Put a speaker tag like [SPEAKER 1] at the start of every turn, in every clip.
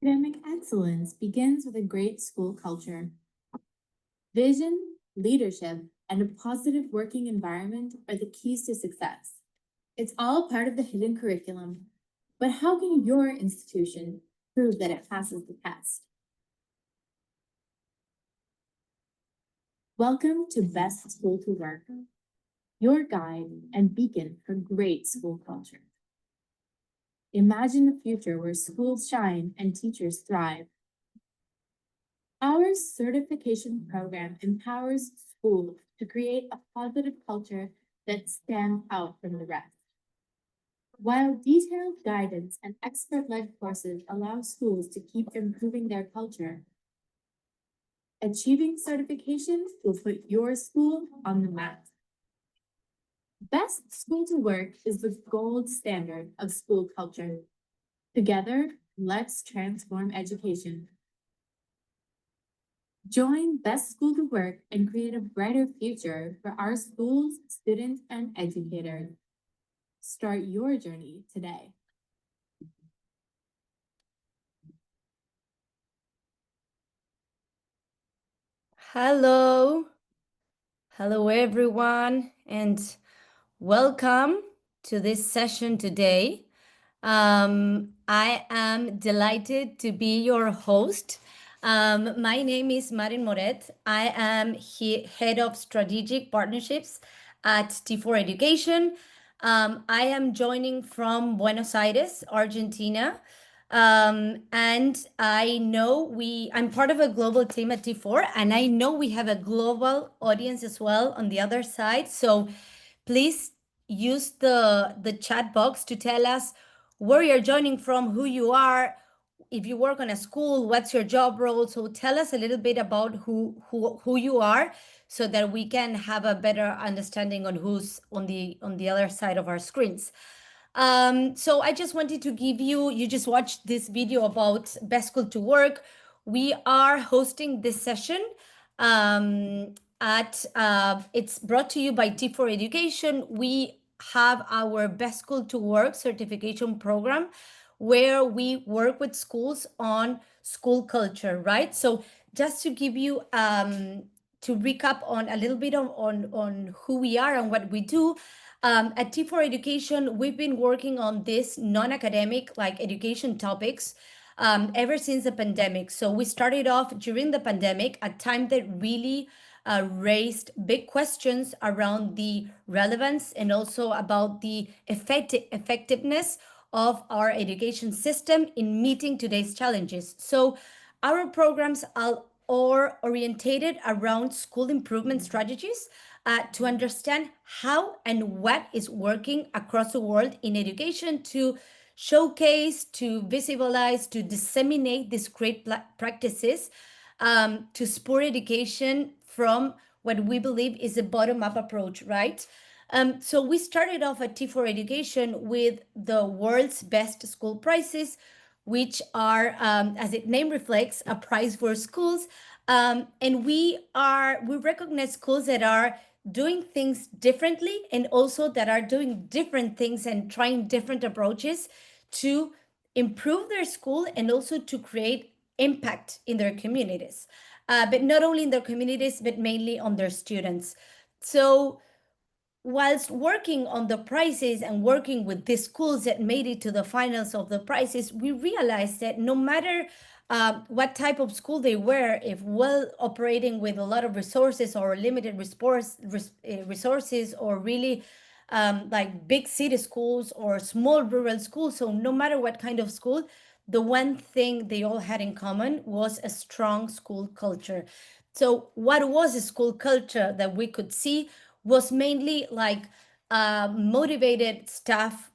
[SPEAKER 1] Academic excellence begins with a great school culture. Vision, leadership, and a positive working environment are the keys to success. It's all part of the hidden curriculum. But how can your institution prove that it passes the test? Welcome to Best School to Work, your guide and beacon for great school culture. Imagine a future where schools shine and teachers thrive. Our certification program empowers schools to create a positive culture that stands out from the rest. While detailed guidance and expert-led courses allow schools to keep improving their culture, achieving certification will put your school on the map. Best School to Work is the gold standard of school culture. Together, let's transform education. Join Best School to Work and create a brighter future for our schools, students, and educators. Start your journey today.
[SPEAKER 2] Hello. Hello, everyone, and welcome to this session today. I am delighted to be your host. My name is Marin Moret. I am head of strategic partnerships at T4 Education. I am joining from Buenos Aires, Argentina. And I know I'm part of a global team at T4, and I know we have a global audience as well on the other side. So please use the chat box to tell us where you're joining from, who you are, if you work on a school, what's your job role. So tell us a little bit about who you are, so that we can have a better understanding on who's on the other side of our screens. So I just wanted to give you just watched this video about Best School to Work. We are hosting this session it's brought to you by T4 Education. We have our Best School to Work certification program where we work with schools on school culture, right? So just to give you to recap on a little bit on who we are and what we do. At T4 Education, we've been working on this non-academic like education topics ever since the pandemic. So we started off during the pandemic, a time that really raised big questions around the relevance and also about the effectiveness of our education system in meeting today's challenges. So our programs are orientated around school improvement strategies to understand how and what is working across the world in education, to showcase, to visualize, to disseminate these great practices, to support education from what we believe is a bottom-up approach, right? So we started off at T4 Education with the world's best school prizes, which are, as its name reflects, a prize for schools. And we recognize schools that are doing things differently and also that are doing different things and trying different approaches to improve their school and also to create impact in their communities. But not only in their communities, but mainly on their students. So whilst working on the prizes and working with the schools that made it to the finals of the prizes, we realized that no matter what type of school they were, if well operating with a lot of resources or limited resources, or really like big city schools or small rural schools, so no matter what kind of school, the one thing they all had in common was a strong school culture. So what was a school culture that we could see was mainly like motivated staff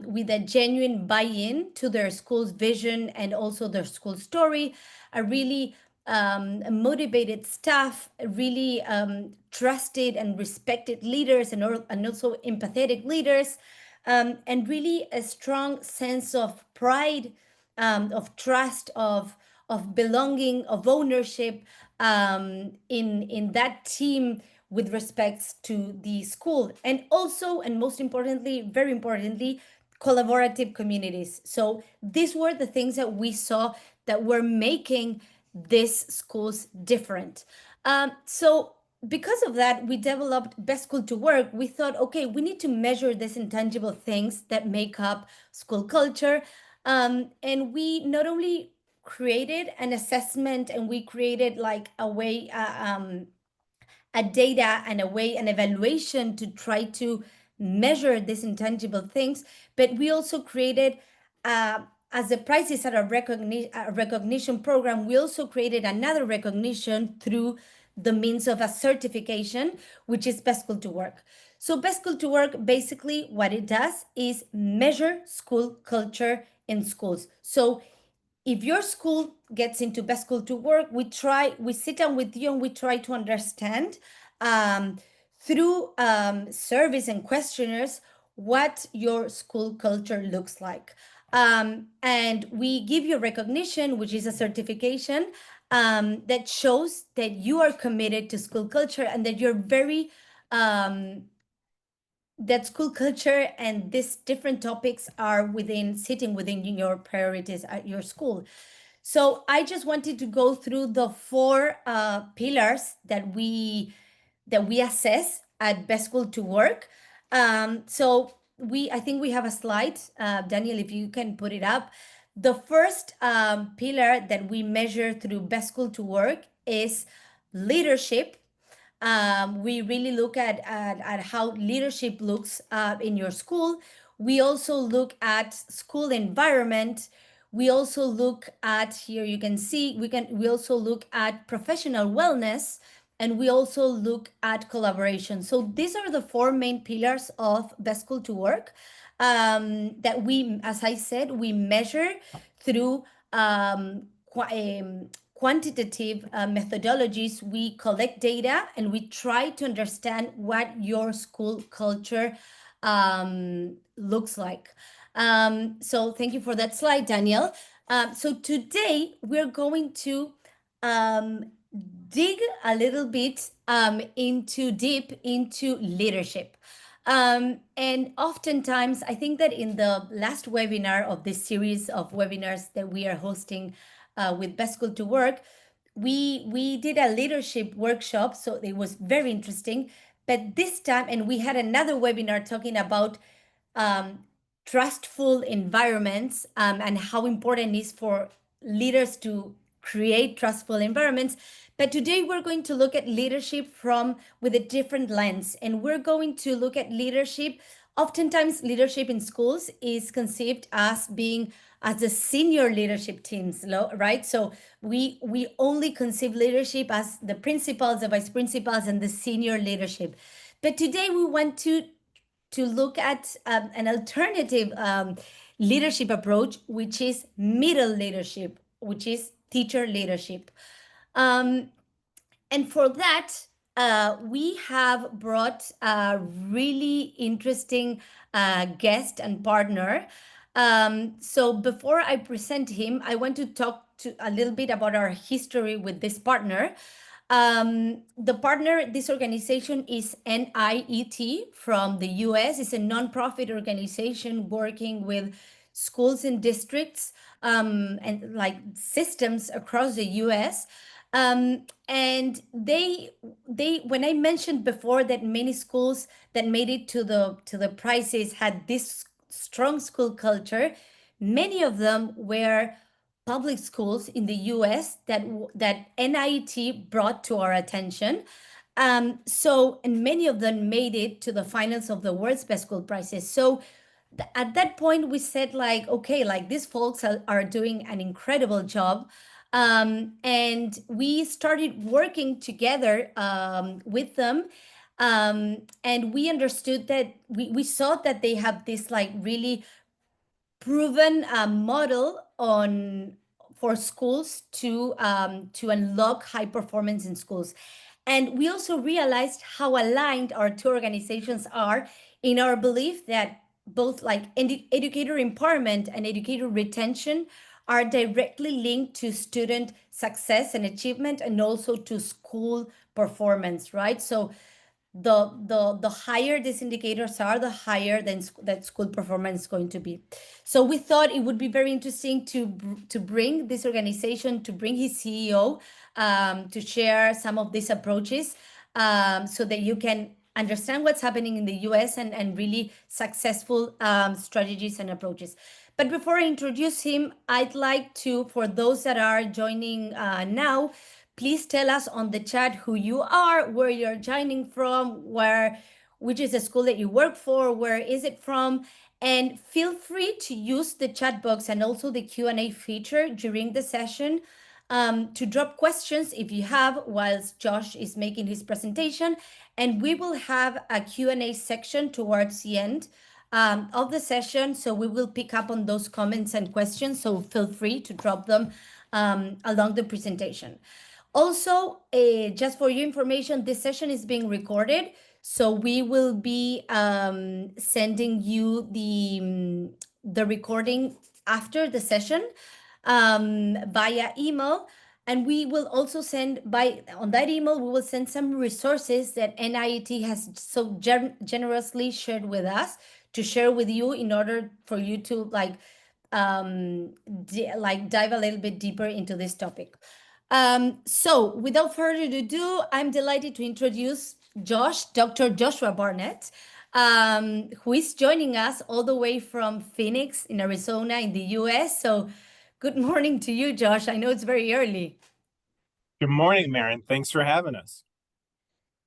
[SPEAKER 2] with a genuine buy-in to their school's vision and also their school story, a really motivated staff, really trusted and respected leaders, and also empathetic leaders, and really a strong sense of pride, of trust, of belonging, of ownership in that team with respects to the school. And also, and most importantly, very importantly, collaborative communities. So these were the things that we saw that were making these schools different. So because of that, we developed Best School to Work. We thought, okay, we need to measure these intangible things that make up school culture. And we not only created an assessment, and we created like a way, a data and a way, an evaluation to try to measure these intangible things, but we also created, as the prizes at a recognition program, we also created another recognition through the means of a certification, which is Best School to Work. So Best School to Work, basically what it does is measure school culture in schools. So if your school gets into Best School to Work, we sit down with you and we try to understand, um, through surveys and questionnaires, what your school culture looks like. And we give you recognition, which is a certification, that shows that you are committed to school culture and that you're very, that school culture and these different topics are sitting within your priorities at your school. So I just wanted to go through the four pillars that we assess at Best School to Work. So I think we have a slide, Daniel, if you can put it up. The first pillar that we measure through Best School to Work is leadership. We really look at how leadership looks in your school. We also look at school environment. We also look at, here you can see, we also look at professional wellness, and we also look at collaboration. So these are the four main pillars of Best School to Work, that we, as I said, we measure through quantitative methodologies. We collect data and we try to understand what your school culture looks like. So thank you for that slide, Daniel. So today we're going to dig a little bit deep into leadership. And oftentimes, I think that in the last webinar of this series of webinars that we are hosting with Best School to Work, we did a leadership workshop, so it was very interesting. But this time, and we had another webinar talking about um, trustful environments, and how important it is for leaders to create trustful environments. But today we're going to look at leadership from with a different lens, and we're going to look at leadership. Oftentimes, leadership in schools is conceived as being as the senior leadership teams, right? So we only conceive leadership as the principals, the vice principals, and the senior leadership. But today we want to look at an alternative leadership approach, which is middle leadership, which is teacher leadership. Um, and for that, we have brought a really interesting guest and partner. So before I present him, I want to talk a little bit about our history with this partner. The partner, this organization is NIET from the US. It's a nonprofit organization working with schools and districts, and like systems across the US. And when I mentioned before that many schools that made it to the prizes had this strong school culture, many of them were public schools in the US that NIET brought to our attention. And many of them made it to the finals of the World's Best School Prizes. So at that point, we said like, okay, like these folks are doing an incredible job. And we started working together with them. And we understood that we saw that they have this like really proven model on for schools to unlock high performance in schools. And we also realized how aligned our two organizations are in our belief that both like educator empowerment and educator retention are directly linked to student success and achievement, and also to school performance, right? So the higher these indicators are, the higher then that school performance is going to be. So we thought it would be very interesting to bring this organization, to bring his CEO, to share some of these approaches, so that you can understand what's happening in the US, and really successful strategies and approaches. But before I introduce him, I'd like to, for those that are joining now, please tell us on the chat who you are, where you're joining from, which is the school that you work for, where is it from, and feel free to use the chat box and also the Q&A feature during the session, to drop questions if you have, whilst Josh is making his presentation, and we will have a Q&A section towards the end of the session, so we will pick up on those comments and questions, so feel free to drop them along the presentation. Also, just for your information, this session is being recorded, so we will be sending you the recording after the session via email. And we will also send on that email, we will send some resources that NIET has so generously shared with us to share with you, in order for you to dive a little bit deeper into this topic. So without further ado, I'm delighted to introduce Dr. Joshua Barnett, who is joining us all the way from Phoenix in Arizona in the US. So good morning to you, Josh. I know it's very early.
[SPEAKER 3] Good morning, Maren. Thanks for having us.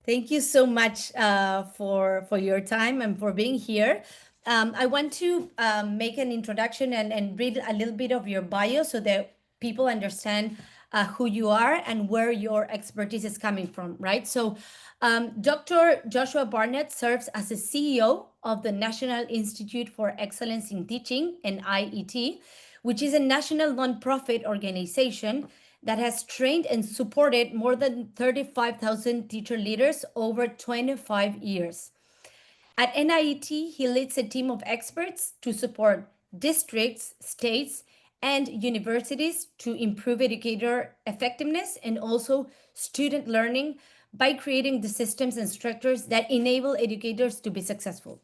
[SPEAKER 2] Thank you so much for your time and for being here. I want to make an introduction and read a little bit of your bio so that people understand who you are and where your expertise is coming from, right? So Dr. Joshua Barnett serves as the CEO of the National Institute for Excellence in Teaching, NIET, which is a national nonprofit organization that has trained and supported more than 35,000 teacher leaders over 25 years. At NIET, he leads a team of experts to support districts, states, and universities to improve educator effectiveness and also student learning by creating the systems and structures that enable educators to be successful.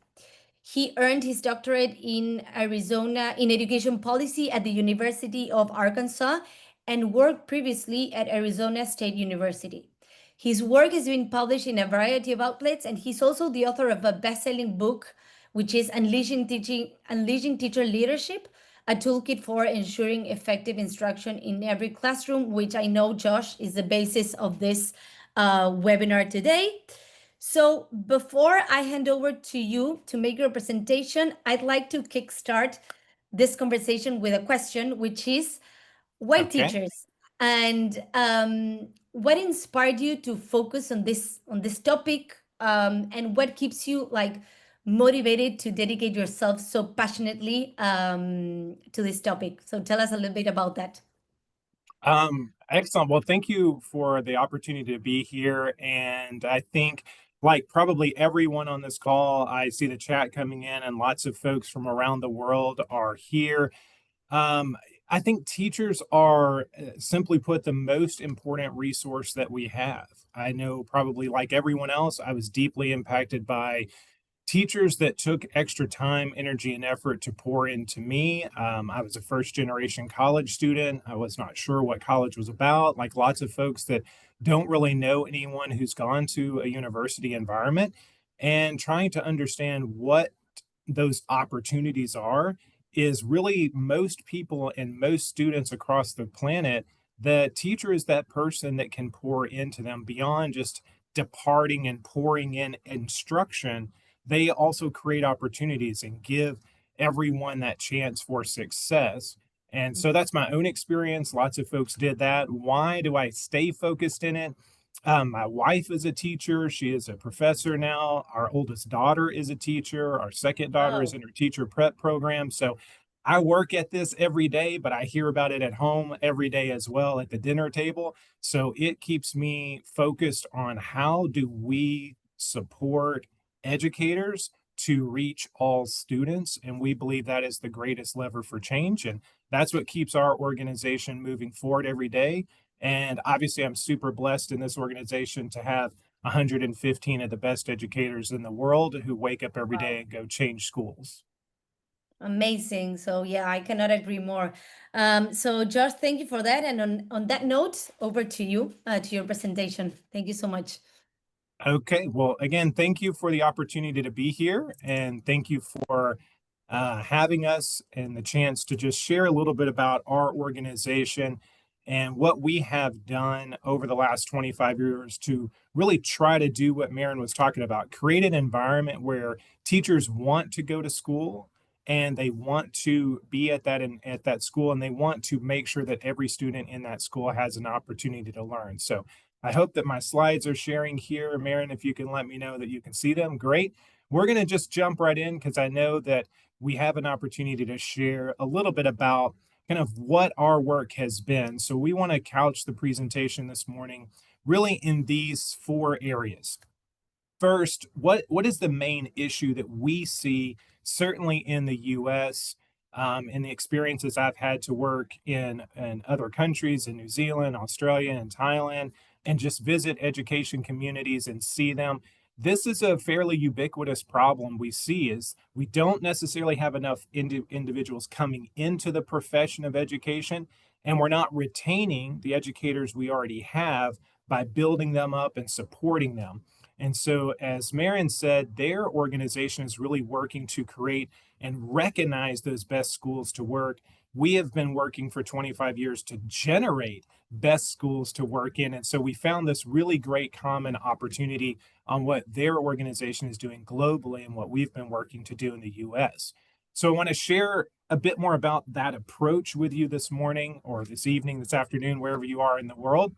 [SPEAKER 2] He earned his doctorate in education policy at the University of Arkansas and worked previously at Arizona State University. His work has been published in a variety of outlets, and he's also the author of a best-selling book, which is Unleashing Teacher Leadership, a toolkit for ensuring effective instruction in every classroom, which I know, Josh, is the basis of this webinar today. So before I hand over to you to make your presentation, I'd like to kickstart this conversation with a question, which is, why teachers? And what inspired you to focus on this topic? And what keeps you motivated to dedicate yourself so passionately to this topic? So tell us a little bit about that.
[SPEAKER 3] Excellent. Well, thank you for the opportunity to be here. And I think, like probably everyone on this call, I see the chat coming in and lots of folks from around the world are here. I think teachers are, simply put, the most important resource that we have. I know probably like everyone else, I was deeply impacted by teachers that took extra time, energy, and effort to pour into me. I was a first generation college student. I was not sure what college was about, like lots of folks that don't really know anyone who's gone to a university environment, and trying to understand what those opportunities are is really most people and most students across the planet. The teacher is that person that can pour into them beyond just departing and pouring in instruction. They also create opportunities and give everyone that chance for success. And so that's my own experience. Lots of folks did that. Why do I stay focused in it? My wife is a teacher. She is a professor now. Our oldest daughter is a teacher. Our second daughter is in her teacher prep program. So I work at this every day, but I hear about it at home every day as well at the dinner table. So it keeps me focused on how do we support educators to reach all students. And we believe that is the greatest lever for change. And that's what keeps our organization moving forward every day. And obviously, I'm super blessed in this organization to have 115 of the best educators in the world who wake up every day and go change schools.
[SPEAKER 2] Amazing. So yeah, I cannot agree more. So Josh, thank you for that. And on that note, over to you, to your presentation. Thank you so much.
[SPEAKER 3] Okay, well, again, thank you for the opportunity to be here, and thank you for having us and the chance to just share a little bit about our organization and what we have done over the last 25 years to really try to do what Marin was talking about, create an environment where teachers want to go to school and they want to be at that school, and they want to make sure that every student in that school has an opportunity to learn. So I hope that my slides are sharing here. Marin, if you can let me know that you can see them, great. We're going to just jump right in because I know that we have an opportunity to share a little bit about kind of what our work has been. So we want to couch the presentation this morning really in these 4 areas. First, what is the main issue that we see, certainly in the US, in the experiences I've had to work in other countries, in New Zealand, Australia, and Thailand, and just visit education communities and see them. This is a fairly ubiquitous problem we see is we don't necessarily have enough individuals coming into the profession of education, and we're not retaining the educators we already have by building them up and supporting them. And so, as Marin said, their organization is really working to create and recognize those best schools to work. We have been working for 25 years to generate best schools to work in. And so we found this really great common opportunity on what their organization is doing globally and what we've been working to do in the US. So I want to share a bit more about that approach with you this morning or this evening, this afternoon, wherever you are in the world,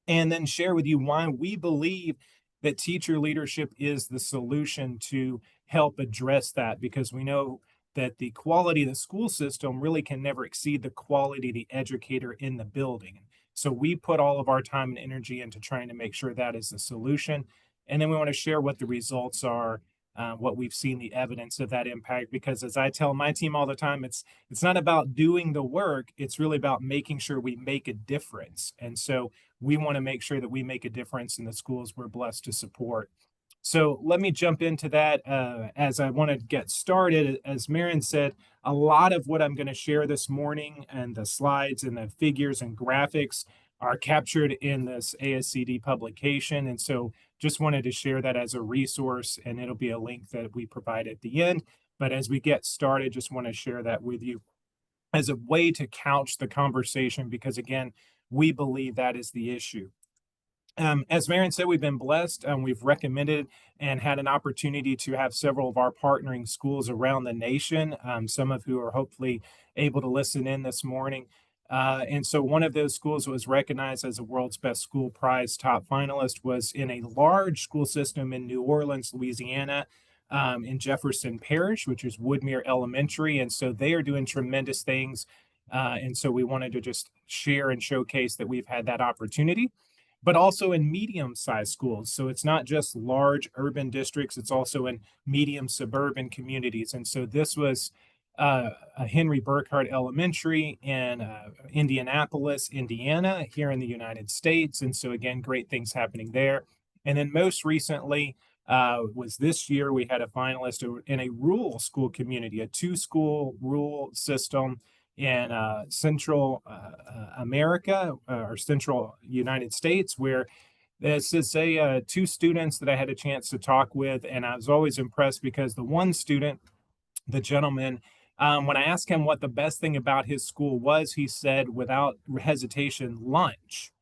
[SPEAKER 3] and then share with you why we believe that teacher leadership is the solution to help address that, because we know that the quality of the school system really can never exceed the quality of the educator in the building. So we put all of our time and energy into trying to make sure that is the solution. And then we want to share what the results are, what we've seen, the evidence of that impact. Because as I tell my team all the time, it's not about doing the work, it's really about making sure we make a difference. And so we want to make sure that we make a difference in the schools we're blessed to support. So let me jump into that as I want to get started. As Marin said, a lot of what I'm going to share this morning and the slides and the figures and graphics are captured in this ASCD publication. And so just wanted to share that as a resource, and it'll be a link that we provide at the end. But as we get started, just want to share that with you as a way to couch the conversation, because again, we believe that is the issue. As Marin said, we've been blessed and we've recommended and had an opportunity to have several of our partnering schools around the nation, some of who are hopefully able to listen in this morning. And so one of those schools that was recognized as a World's Best School Prize top finalist was in a large school system in New Orleans, Louisiana, in Jefferson Parish, which is Woodmere Elementary. And so they are doing tremendous things. And so we wanted to just share and showcase that we've had that opportunity, but also in medium-sized schools. So it's not just large urban districts, it's also in medium suburban communities. And so this was a Henry Burkhardt Elementary in Indianapolis, Indiana, here in the United States. And so again, great things happening there. And then most recently was this year, we had a finalist in a rural school community, a 2-school rural system in Central America or Central United States, where this is 2 students that I had a chance to talk with. And I was always impressed because the one student, the gentleman, when I asked him what the best thing about his school was, he said without hesitation, lunch.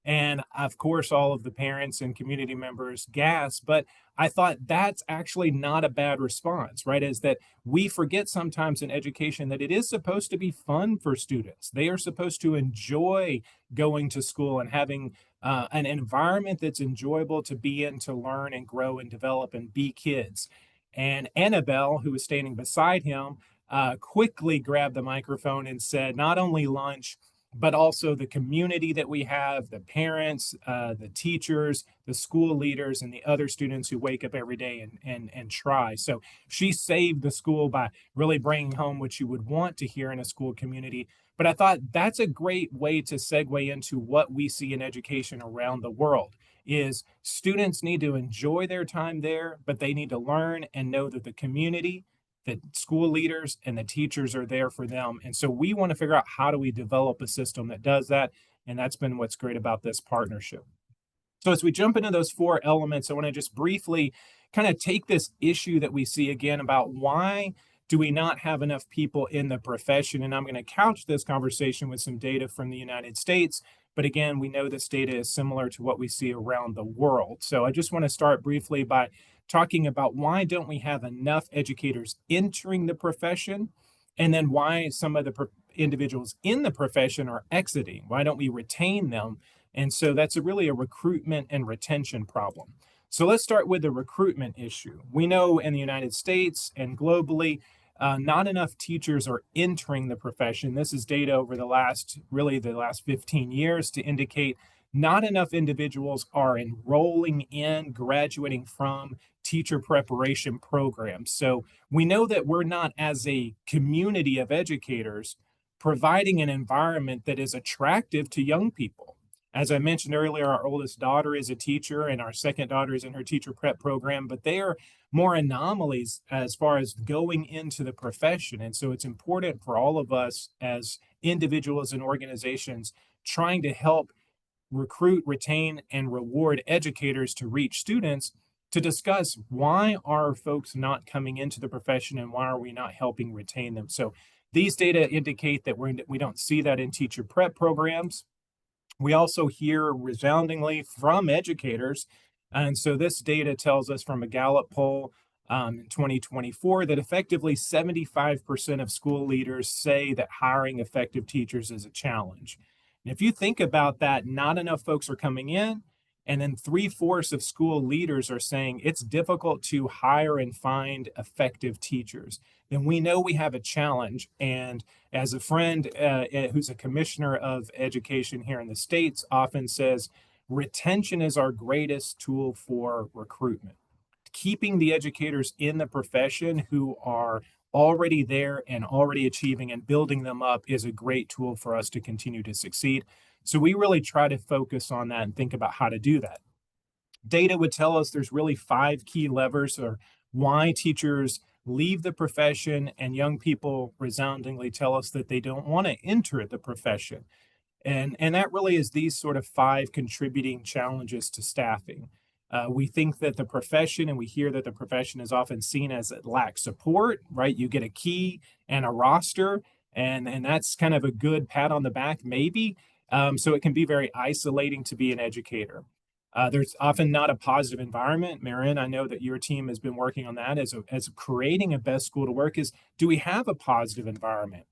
[SPEAKER 3] And of course, all of the parents and community members gasped, but I thought that's actually not a bad response, right? Is that we forget sometimes in education that it is supposed to be fun for students. They are supposed to enjoy going to school and having an environment that's enjoyable to be in, to learn and grow and develop and be kids. And Annabelle, who was standing beside him, quickly grabbed the microphone and said, not only lunch, but also the community that we have, the parents, the teachers, the school leaders, and the other students who wake up every day and try. So she saved the school by really bringing home what you would want to hear in a school community. But I thought that's a great way to segue into what we see in education around the world. is students need to enjoy their time there, but they need to learn and know that the community, the school leaders, and the teachers are there for them. And so we want to figure out, how do we develop a system that does that? And that's been what's great about this partnership. So as we jump into those four elements, I want to just briefly kind of take this issue that we see again about why do we not have enough people in the profession? And I'm going to couch this conversation with some data from the United States. But again, we know this data is similar to what we see around the world. So I just want to start briefly by talking about why don't we have enough educators entering the profession, and then why some of the individuals in the profession are exiting. Why don't we retain them? And so that's really a recruitment and retention problem. So let's start with the recruitment issue. We know in the United States and globally, not enough teachers are entering the profession. This is data over the last 15 years to indicate not enough individuals are enrolling in, graduating from teacher preparation programs. So we know that we're not, as a community of educators, providing an environment that is attractive to young people. As I mentioned earlier, our oldest daughter is a teacher and our second daughter is in her teacher prep program, but they are more anomalies as far as going into the profession. And so it's important for all of us as individuals and organizations trying to help recruit, retain, and reward educators to reach students to discuss, why are folks not coming into the profession and why are we not helping retain them? So these data indicate that we don't see that in teacher prep programs. We also hear resoundingly from educators. And so this data tells us from a Gallup poll in 2024 that effectively 75% of school leaders say that hiring effective teachers is a challenge. And if you think about that, not enough folks are coming in. And then 3/4 of school leaders are saying it's difficult to hire and find effective teachers. Then we know we have a challenge. And as a friend who's a commissioner of education here in the States often says, retention is our greatest tool for recruitment. Keeping the educators in the profession who are already there and already achieving and building them up is a great tool for us to continue to succeed. So we really try to focus on that and think about how to do that. Data would tell us there's really 5 key levers or why teachers leave the profession, and young people resoundingly tell us that they don't want to enter the profession. And that really is these sort of 5 contributing challenges to staffing. We think that the profession, and we hear that the profession is often seen as it lacks support, right? You get a key and a roster, and that's kind of a good pat on the back, maybe. So it can be very isolating to be an educator. There's often not a positive environment. Marion, I know that your team has been working on that as creating a best school to work is, do we have a positive environment?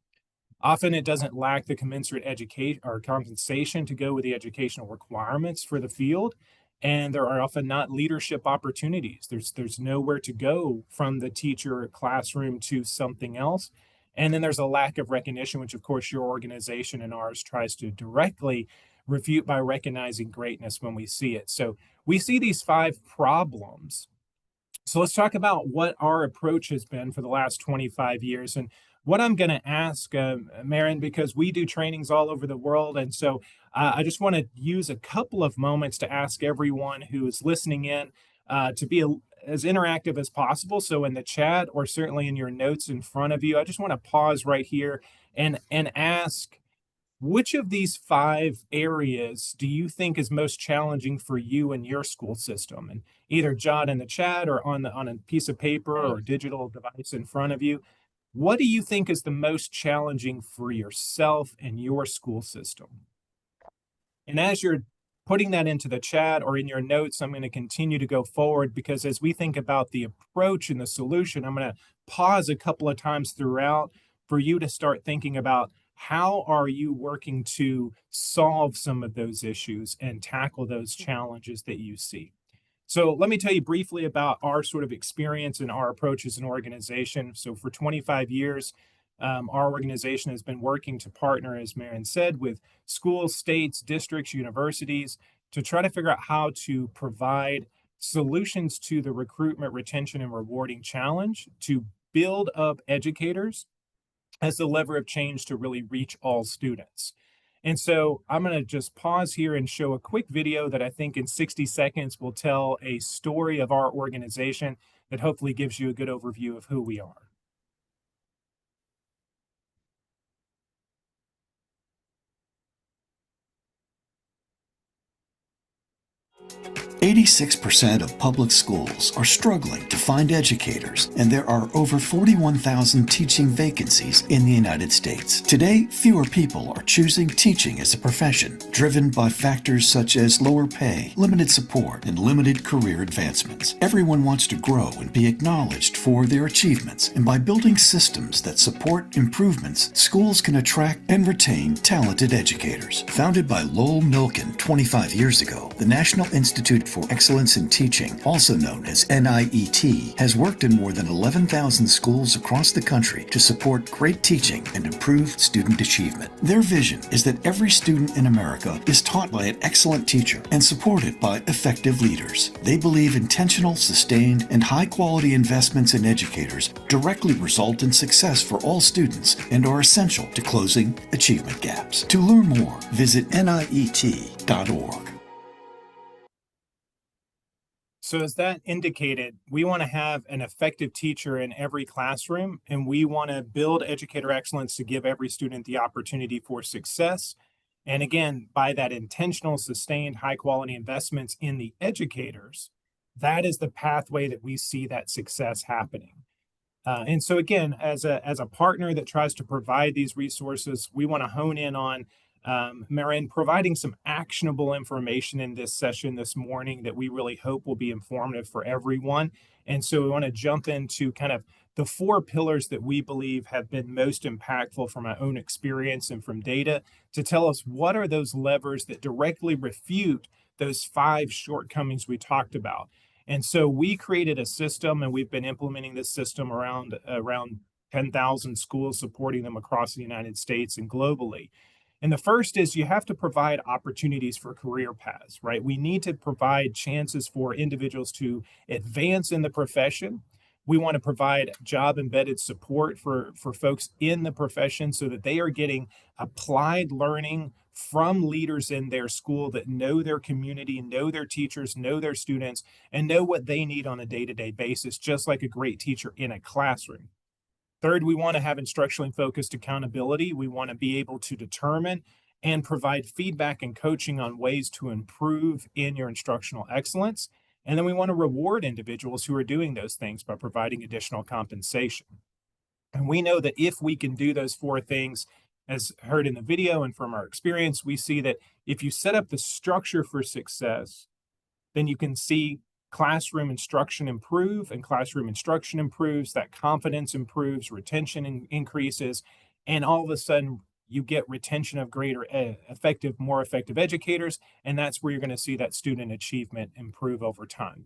[SPEAKER 3] Often it doesn't lack the commensurate education or compensation to go with the educational requirements for the field. And there are often not leadership opportunities. There's nowhere to go from the teacher classroom to something else. And then there's a lack of recognition, which of course your organization and ours tries to directly refute by recognizing greatness when we see it. So we see these 5 problems. So let's talk about what our approach has been for the last 25 years. And what I'm going to ask, Marin, because we do trainings all over the world. And so I just want to use a couple of moments to ask everyone who is listening in to be as interactive as possible. So in the chat or certainly in your notes in front of you, I just want to pause right here and ask, which of these 5 areas do you think is most challenging for you and your school system? And either jot in the chat or on a piece of paper or digital device in front of you. What do you think is the most challenging for yourself and your school system? And as you're putting that into the chat or in your notes, I'm going to continue to go forward, because as we think about the approach and the solution, I'm going to pause a couple of times throughout for you to start thinking about, how are you working to solve some of those issues and tackle those challenges that you see? So let me tell you briefly about our sort of experience and our approach as an organization. So for 25 years, our organization has been working to partner, as Marion said, with schools, states, districts, universities to try to figure out how to provide solutions to the recruitment, retention, and rewarding challenge to build up educators as the lever of change to really reach all students. And so I'm going to just pause here and show a quick video that I think in 60 seconds will tell a story of our organization that hopefully gives you a good overview of who we are.
[SPEAKER 4] 86% of public schools are struggling to find educators, and there are over 41,000 teaching vacancies in the United States. Today, fewer people are choosing teaching as a profession, driven by factors such as lower pay, limited support, and limited career advancements. Everyone wants to grow and be acknowledged for their achievements, and by building systems that support improvements, schools can attract and retain talented educators. Founded by Lowell Milken 25 years ago, the National Institute for Excellence in Teaching, also known as NIET, has worked in more than 11,000 schools across the country to support great teaching and improve student achievement. Their vision is that every student in America is taught by an excellent teacher and supported by effective leaders. They believe intentional, sustained, and high-quality investments in educators directly result in success for all students and are essential to closing achievement gaps. To learn more, visit NIET.org.
[SPEAKER 3] So as that indicated, we want to have an effective teacher in every classroom, and we want to build educator excellence to give every student the opportunity for success. And again, by that intentional, sustained, high quality investments in the educators, that is the pathway that we see that success happening. And so again, as a partner that tries to provide these resources, we want to hone in on Marin providing some actionable information in this session this morning that we really hope will be informative for everyone. And so we want to jump into kind of the 4 pillars that we believe have been most impactful from our own experience and from data to tell us what are those levers that directly refute those 5 shortcomings we talked about. And so we created a system, and we've been implementing this system around 10,000 schools, supporting them across the United States and globally. And the first is you have to provide opportunities for career paths, right? We need to provide chances for individuals to advance in the profession. We want to provide job embedded support for folks in the profession so that they are getting applied learning from leaders in their school that know their community, know their teachers, know their students, and know what they need on a day-to-day basis, just like a great teacher in a classroom. Third, we want to have instructionally focused accountability. We want to be able to determine and provide feedback and coaching on ways to improve in your instructional excellence. And then we want to reward individuals who are doing those things by providing additional compensation. And we know that if we can do those 4 things, as heard in the video and from our experience, we see that if you set up the structure for success, then you can see classroom instruction improve, and classroom instruction improves, that confidence improves, retention increases, and all of a sudden you get retention of greater more effective educators, and that's where you're going to see that student achievement improve over time.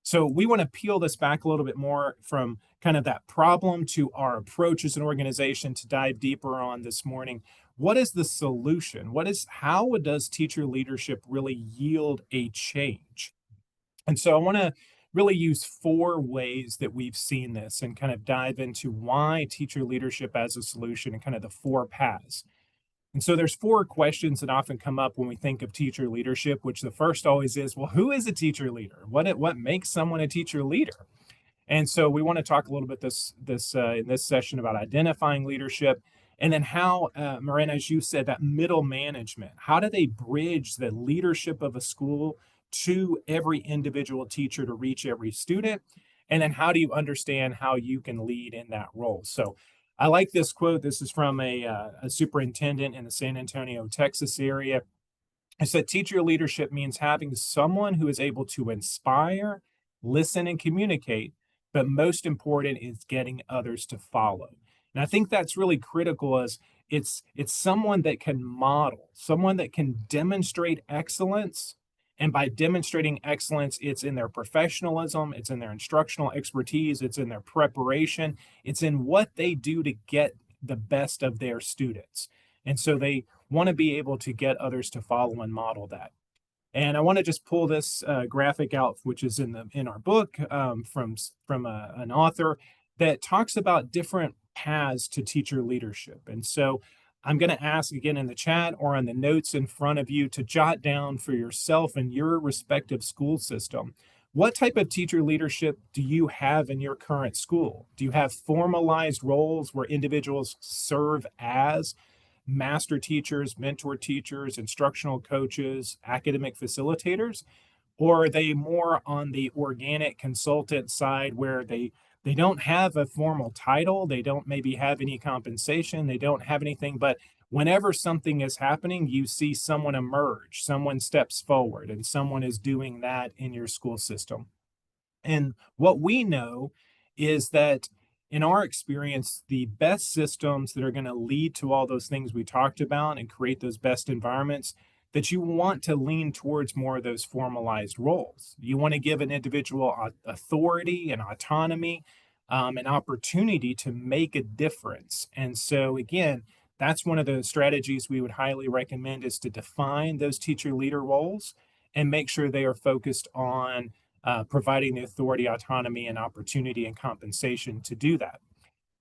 [SPEAKER 3] So we want to peel this back a little bit more from kind of that problem to our approach as an organization to dive deeper on this morning. What is the solution? How does teacher leadership really yield a change? And so I want to really use 4 ways that we've seen this and kind of dive into why teacher leadership as a solution and kind of the 4 paths. And so there's 4 questions that often come up when we think of teacher leadership, which the first always is, well, who is a teacher leader? What makes someone a teacher leader? And so we want to talk a little bit in this session about identifying leadership, and then how, Marin, as you said, that middle management, how do they bridge the leadership of a school to every individual teacher to reach every student? And then how do you understand how you can lead in that role? So I like this quote. This is from a superintendent in the San Antonio, Texas area. It said, teacher leadership means having someone who is able to inspire, listen, and communicate, but most important is getting others to follow. And I think that's really critical, as it's someone that can model, someone that can demonstrate excellence. And by demonstrating excellence, it's in their professionalism, it's in their instructional expertise, it's in their preparation, it's in what they do to get the best of their students. And so they want to be able to get others to follow and model that. And I want to just pull this graphic out, which is in our book from an author that talks about different paths to teacher leadership. And so I'm going to ask again in the chat or on the notes in front of you to jot down for yourself and your respective school system. What type of teacher leadership do you have in your current school? Do you have formalized roles where individuals serve as master teachers, mentor teachers, instructional coaches, academic facilitators? Or are they more on the organic consultant side where they don't have a formal title, they don't maybe have any compensation, they don't have anything, but whenever something is happening, you see someone emerge, someone steps forward, and someone is doing that in your school system. And what we know is that in our experience, the best systems that are going to lead to all those things we talked about and create those best environments, that you want to lean towards more of those formalized roles. You want to give an individual authority and autonomy, an opportunity to make a difference. And so, again, that's one of the strategies we would highly recommend is to define those teacher leader roles and make sure they are focused on providing the authority, autonomy, and opportunity and compensation to do that.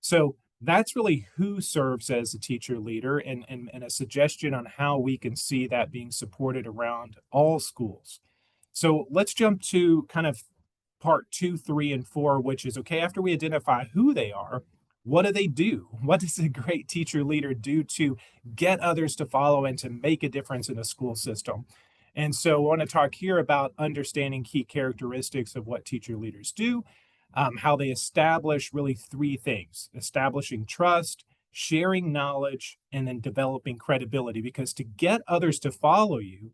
[SPEAKER 3] So that's really who serves as a teacher leader and a suggestion on how we can see that being supported around all schools. So let's jump to kind of part 2, 3, and 4, which is okay, after we identify who they are, what do they do? What does a great teacher leader do to get others to follow and to make a difference in a school system? And so I want to talk here about understanding key characteristics of what teacher leaders do, how they establish really 3 things: establishing trust, sharing knowledge, and then developing credibility. Because to get others to follow you,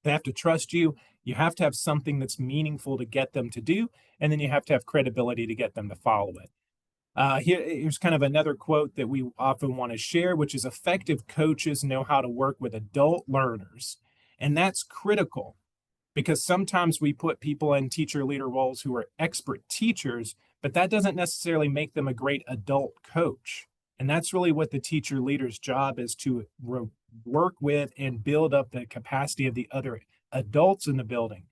[SPEAKER 3] they have to trust you. You have to have something that's meaningful to get them to do, and then you have to have credibility to get them to follow it. Here's kind of another quote that we often want to share, which is effective coaches know how to work with adult learners. And that's critical because sometimes we put people in teacher leader roles who are expert teachers, but that doesn't necessarily make them a great adult coach. And that's really what the teacher leader's job is, to work with and build up the capacity of the other adults in the building.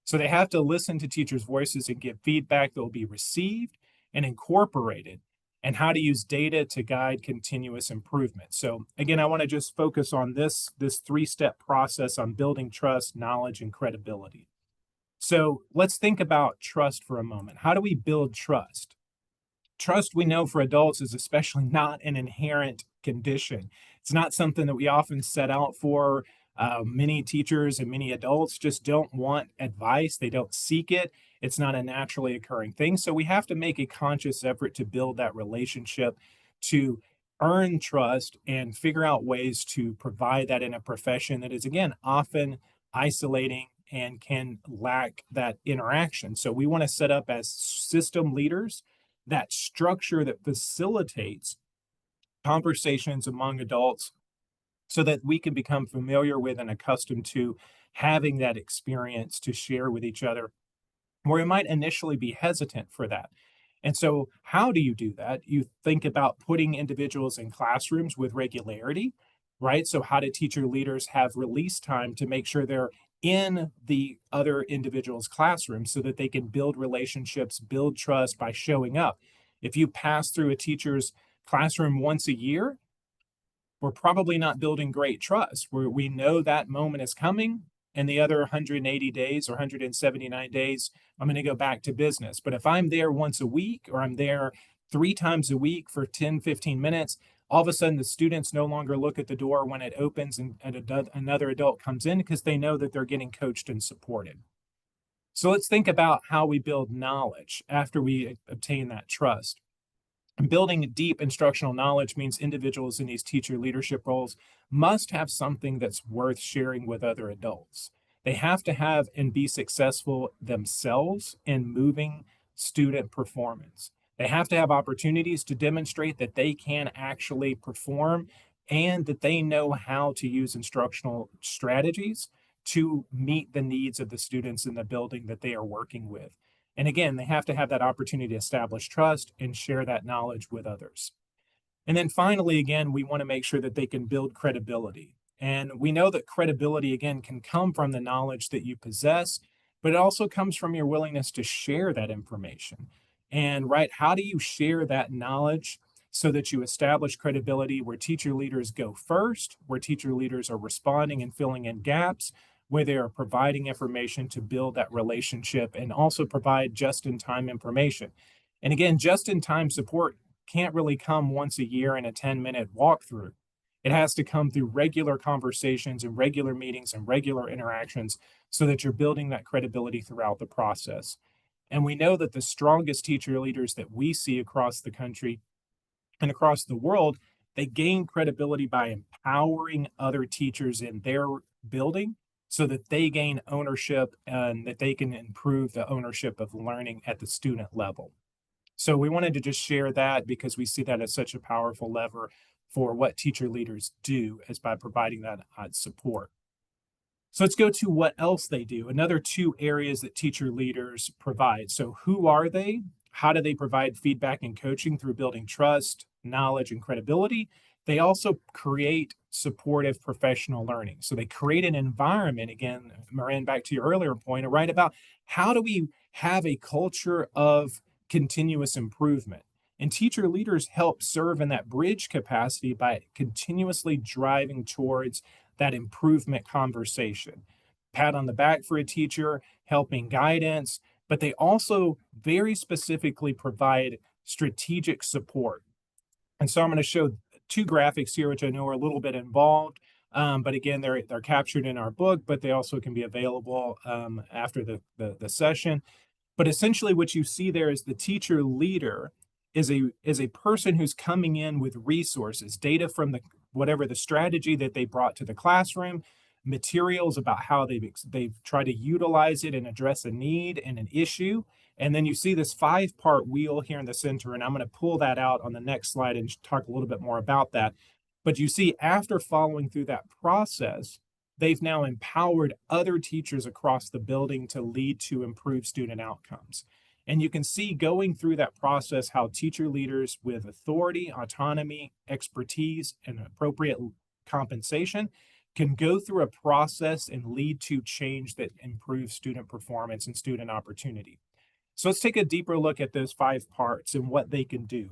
[SPEAKER 3] So they have to listen to teachers' voices and give feedback that will be received and incorporated, and how to use data to guide continuous improvement. So again, I want to just focus on this 3-step process on building trust, knowledge, and credibility. So let's think about trust for a moment. How do we build trust? Trust, we know, for adults is especially not an inherent condition. It's not something that we often set out for. Many teachers and many adults just don't want advice. They don't seek it. It's not a naturally occurring thing. So we have to make a conscious effort to build that relationship, to earn trust and figure out ways to provide that in a profession that is, again, often isolating and can lack that interaction. So we want to set up as system leaders that structure that facilitates conversations among adults so that we can become familiar with and accustomed to having that experience to share with each other, where we might initially be hesitant for that. And so, how do you do that? You think about putting individuals in classrooms with regularity, right? So, how do teacher leaders have release time to make sure they're in the other individual's classroom so that they can build relationships, build trust by showing up? If you pass through a teacher's classroom once a year, we're probably not building great trust, where we know that moment is coming, and the other 180 days or 179 days, I'm going to go back to business. But if I'm there once a week, or I'm there 3 times a week for 10, 15 minutes, all of a sudden the students no longer look at the door when it opens and another adult comes in, because they know that they're getting coached and supported. So let's think about how we build knowledge after we obtain that trust. Building deep instructional knowledge means individuals in these teacher leadership roles must have something that's worth sharing with other adults. They have to have and be successful themselves in moving student performance. They have to have opportunities to demonstrate that they can actually perform and that they know how to use instructional strategies to meet the needs of the students in the building that they are working with. And again, they have to have that opportunity to establish trust and share that knowledge with others. And then finally, again, we want to make sure that they can build credibility. And we know that credibility, again, can come from the knowledge that you possess, but it also comes from your willingness to share that information. And right, how do you share that knowledge? so that you establish credibility where teacher leaders go first, where teacher leaders are responding and filling in gaps, where they are providing information to build that relationship and also provide just-in-time information. And again, just-in-time support can't really come once a year in a 10-minute walkthrough. It has to come through regular conversations and regular meetings and regular interactions so that you're building that credibility throughout the process. And we know that the strongest teacher leaders that we see across the country and across the world, they gain credibility by empowering other teachers in their building so that they gain ownership and that they can improve the ownership of learning at the student level. So we wanted to just share that because we see that as such a powerful lever for what teacher leaders do, as by providing that support. So let's go to what else they do. Another two areas that teacher leaders provide. So who are they? How do they provide feedback and coaching through building trust, knowledge, and credibility? They also create supportive professional learning. So they create an environment, again, Marin, back to your earlier point, right, about how do we have a culture of continuous improvement? And teacher leaders help serve in that bridge capacity by continuously driving towards that improvement conversation. Pat on the back for a teacher, helping guidance, but they also very specifically provide strategic support. And so I'm going to show two graphics here, which I know are a little bit involved, but again, they're captured in our book, but they also can be available after the session. But essentially what you see there is the teacher leader is a person who's coming in with resources, data from whatever the strategy that they brought to the classroom, materials about how they've tried to utilize it and address a need and an issue. And then you see this 5-part wheel here in the center, and I'm going to pull that out on the next slide and talk a little bit more about that. But you see, after following through that process, they've now empowered other teachers across the building to lead to improved student outcomes. And you can see going through that process how teacher leaders with authority, autonomy, expertise, and appropriate compensation can go through a process and lead to change that improves student performance and student opportunity. So let's take a deeper look at those 5 parts and what they can do.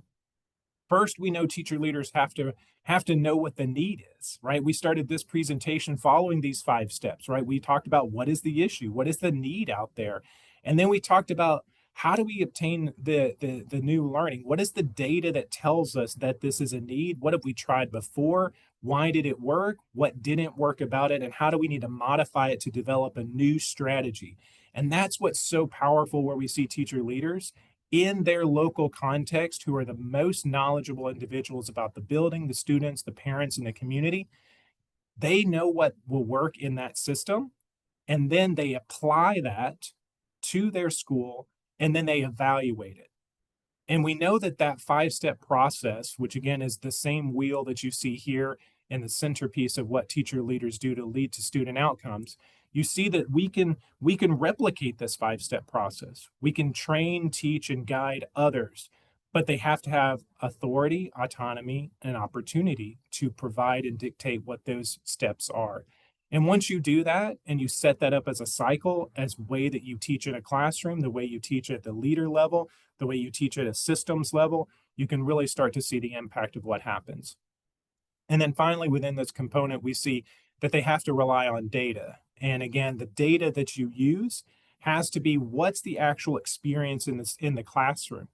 [SPEAKER 3] First, we know teacher leaders have to know what the need is, right? We started this presentation following these 5 steps, right? We talked about what is the issue, what is the need out there, and then we talked about how do we obtain the new learning? What is the data that tells us that this is a need? What have we tried before? Why did it work? What didn't work about it? And how do we need to modify it to develop a new strategy? And that's what's so powerful where we see teacher leaders in their local context who are the most knowledgeable individuals about the building, the students, the parents, and the community. They know what will work in that system, and then they apply that to their school, and then they evaluate it. And we know that 5-step process, which again is the same wheel that you see here in the centerpiece of what teacher leaders do to lead to student outcomes, you see that we can replicate this 5-step process. We can train, teach, and guide others, but they have to have authority, autonomy, and opportunity to provide and dictate what those steps are. And once you do that and you set that up as a cycle, as way that you teach in a classroom, the way you teach at the leader level, the way you teach at a systems level, you can really start to see the impact of what happens. And then finally, within this component, we see that they have to rely on data. And again, the data that you use has to be what's the actual experience in the classroom,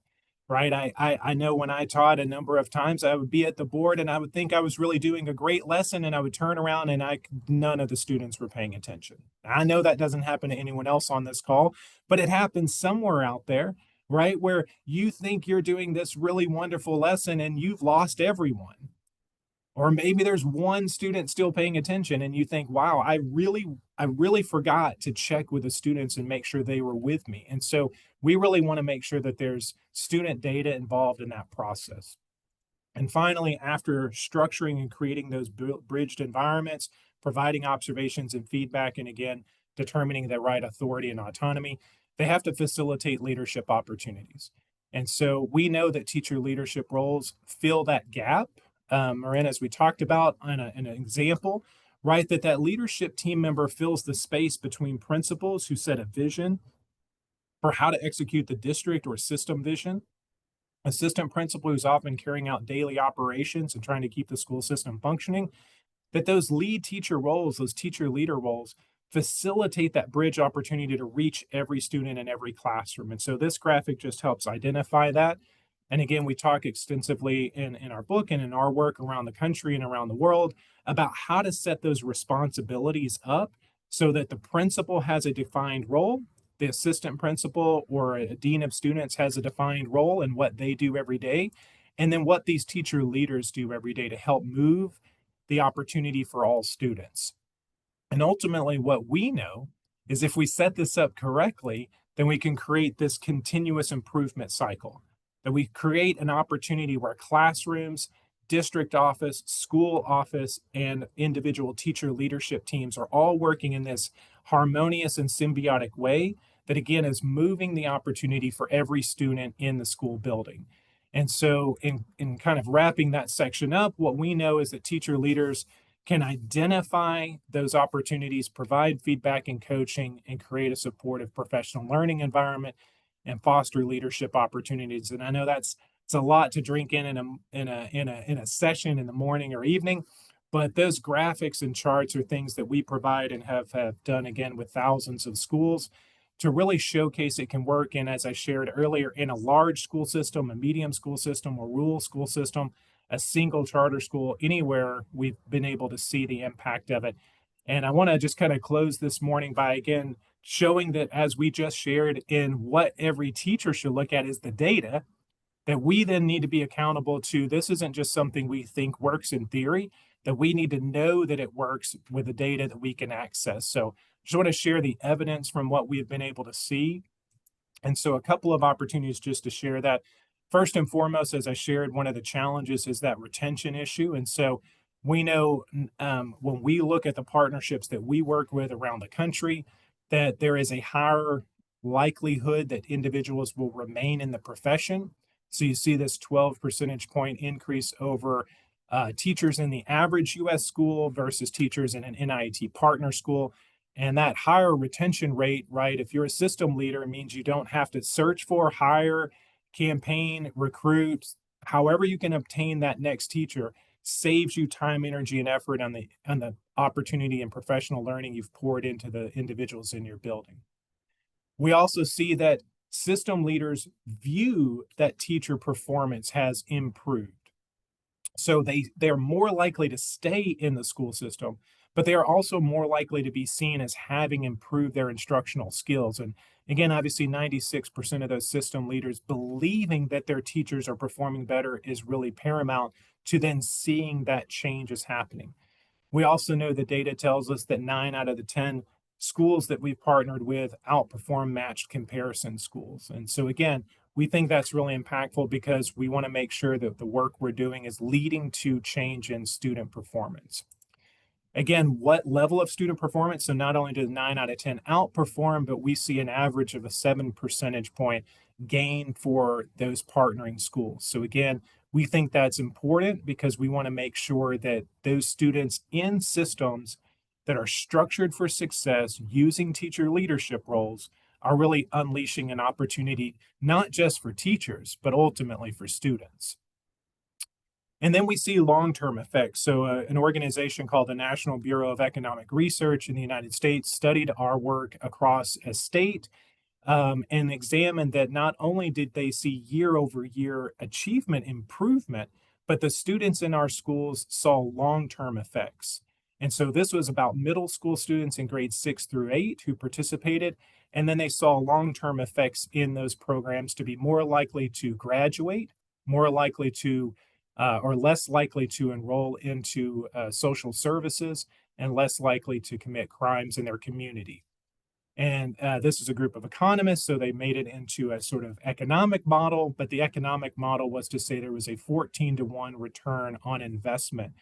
[SPEAKER 3] right? I know when I taught a number of times, I would be at the board and I would think I was really doing a great lesson, and I would turn around and none of the students were paying attention. I know that doesn't happen to anyone else on this call, but it happens somewhere out there, right? Where you think you're doing this really wonderful lesson and you've lost everyone. Or maybe there's one student still paying attention and you think, wow, I really forgot to check with the students and make sure they were with me. And so we really want to make sure that there's student data involved in that process. And finally, after structuring and creating those bridged environments, providing observations and feedback, and again, determining the right authority and autonomy, they have to facilitate leadership opportunities. And so we know that teacher leadership roles fill that gap. Marin, as we talked about in an example, right, that leadership team member fills the space between principals who set a vision for how to execute the district or system vision, assistant principal who's often carrying out daily operations and trying to keep the school system functioning, that those lead teacher roles, those teacher leader roles, facilitate that bridge opportunity to reach every student in every classroom. And so this graphic just helps identify that. And again, we talk extensively in our book and in our work around the country and around the world about how to set those responsibilities up so that the principal has a defined role, the assistant principal or a dean of students has a defined role in what they do every day, and then what these teacher leaders do every day to help move the opportunity for all students. And ultimately, what we know is if we set this up correctly, then we can create this continuous improvement cycle. That we create an opportunity where classrooms, district office, school office, and individual teacher leadership teams are all working in this harmonious and symbiotic way that, again, is moving the opportunity for every student in the school building. And so, in kind of wrapping that section up, what we know is that teacher leaders can identify those opportunities, provide feedback and coaching, and create a supportive professional learning environment and foster leadership opportunities. And I know it's a lot to drink in a session in the morning or evening, but those graphics and charts are things that we provide and have done again with thousands of schools to really showcase it can work. And as I shared earlier, in a large school system, a medium school system, a rural school system, a single charter school, anywhere, we've been able to see the impact of it. And I want to just kind of close this morning by again showing that, as we just shared, in what every teacher should look at is the data that we then need to be accountable to. This isn't just something we think works in theory, that we need to know that it works with the data that we can access. So just want to share the evidence from what we've been able to see. And so a couple of opportunities just to share that. First and foremost, as I shared, one of the challenges is that retention issue. And so we know when we look at the partnerships that we work with around the country, that there is a higher likelihood that individuals will remain in the profession. So you see this 12 percentage point increase over teachers in the average US school versus teachers in an NIET partner school. And that higher retention rate, right, if you're a system leader, it means you don't have to search for, hire, campaign, recruit, however you can obtain that next teacher saves you time, energy, and effort on the opportunity and professional learning you've poured into the individuals in your building. We also see that system leaders view that teacher performance has improved. So they're more likely to stay in the school system, but they are also more likely to be seen as having improved their instructional skills. And again, obviously 96% of those system leaders believing that their teachers are performing better is really paramount to then seeing that change is happening. We also know the data tells us that 9 out of the 10 schools that we've partnered with outperform matched comparison schools. And so again, we think that's really impactful because we want to make sure that the work we're doing is leading to change in student performance. Again, what level of student performance? So not only do 9 out of 10 outperform, but we see an average of a 7 percentage point gain for those partnering schools. So again, we think that's important because we want to make sure that those students in systems that are structured for success using teacher leadership roles are really unleashing an opportunity, not just for teachers, but ultimately for students. And then we see long-term effects. So an organization called the National Bureau of Economic Research in the United States studied our work across a state and examined that not only did they see year-over-year achievement improvement, but the students in our schools saw long-term effects. And so this was about middle school students in grades 6 through 8 who participated, and then they saw long-term effects in those programs to be more likely to graduate, more likely to or less likely to enroll into social services, and less likely to commit crimes in their community. And this is a group of economists, so they made it into a sort of economic model, but the economic model was to say there was a 14-to-1 return on investment,